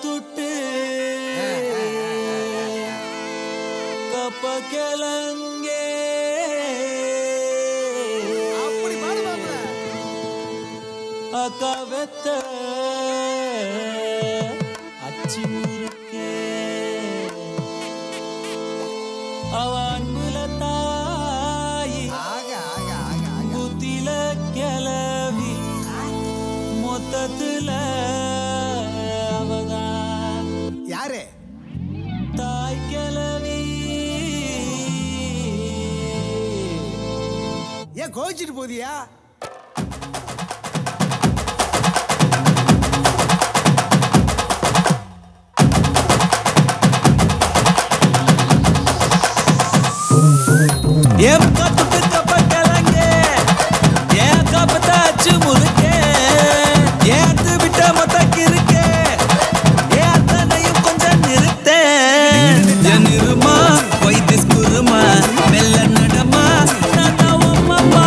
துட்டு கப்ப கிளங்கே அப்படி பாடுவாங்க அக்கா வெத்த அச்சி முறுக்கே அவன் முலத்தாயி புத்தில கிளவி மொத்தத்துல அவதான் யாரு தாய் கிளவி ஏன் கோச்சிட்டு போதியா ஏன் கத்துட்டு கப்ப கிளங்கே ஏன் கப்பத்தாச்சு முறுக்கே ஏத்து விட்ட மொத்தக்கு இருக்கே ஏன் தன்னையும் கொஞ்சம் நிறுத்தே என் இருமா வைத்திஸ் குருமா மெல்ல நடமா நானா உம்மம்மா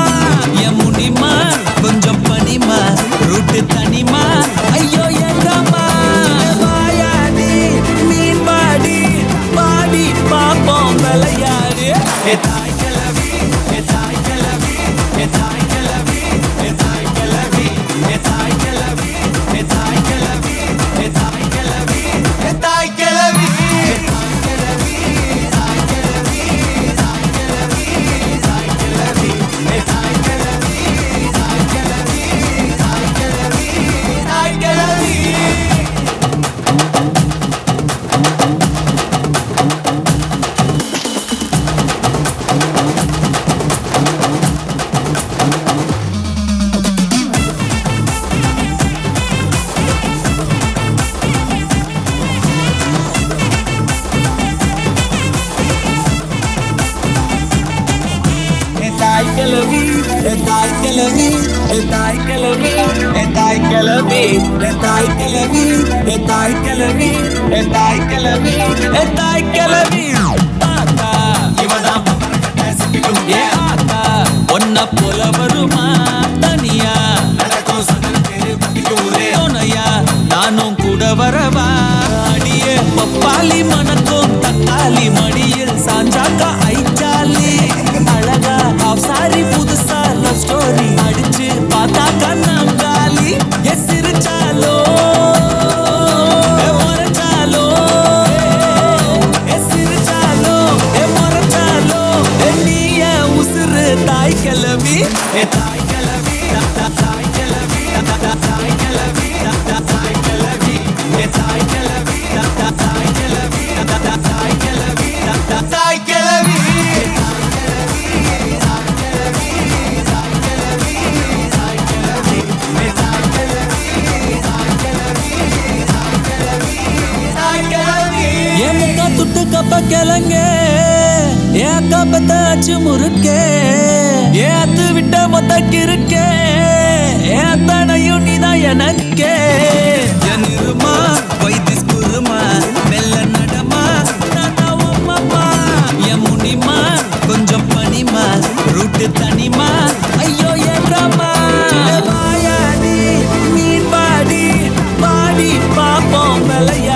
என் முனிமா கொஞ்சம் பனிமா ரூட்டு தனிமா ஐயோ எங்கம்மா வாயாடி மீன் பாடி பாடி பாப்போம் விளையாடி தாய் கிளவி தாய் கிளவி தாய் கிளவி தாய் கிளவி தாய் கிளவி தாய் கிளவி தாய் கிளவி தாய் கிளவி தாய் கிளவி தாய் கிளவி தாய் கிளவி தாய் கிளவி தாய் கிளவி தாய் கிளவி தாய் கிளவி தாய் கிளவி தாத்தா இவதான் ஏ ஆத்தா ஒன்ன போல வருமா தனியா துணையா நானும் கூட வரவா அடியே பப்பாளி மணக்கும் தக்காளி மடியில் சாஞ்சாக்கா ஐச்சாலி அழகா சாரி புதுசா லவ் ஸ்டோரி அடிச்சு பார்த்தா கண்ணாங்காலி எஸ் சிரிச்சாலோ மறைச்சாலோ எஸ் சிரிச்சாலோ மறைச்சாலோ நீய உசுறு தாய் கிளவி தாய் கிளவி தாய் கிளவி தாய் கிளவி தாய் கிளவி தாய் கிளவி தாய் கிளவி தாய் கிளவி தாய் கிளவி துட்டு கப்ப கிளங்கே ஏன் கப்பத்தாச்சு முறுக்கே ஏத்து விட்ட மொத்தக்கு இருக்கே ஏன் தனையும் நீதான் எனக்கே என் இருமா வைத்திஸ் குருமா மெல்ல நடமா நானா உம்மம்மா என் முனிமா கொஞ்சம் பனிமா ரூட்டு தனிமா ஐயோ ஏறாமா வாயாடி மீன் பாடி பாடி பாப்போம் விளையா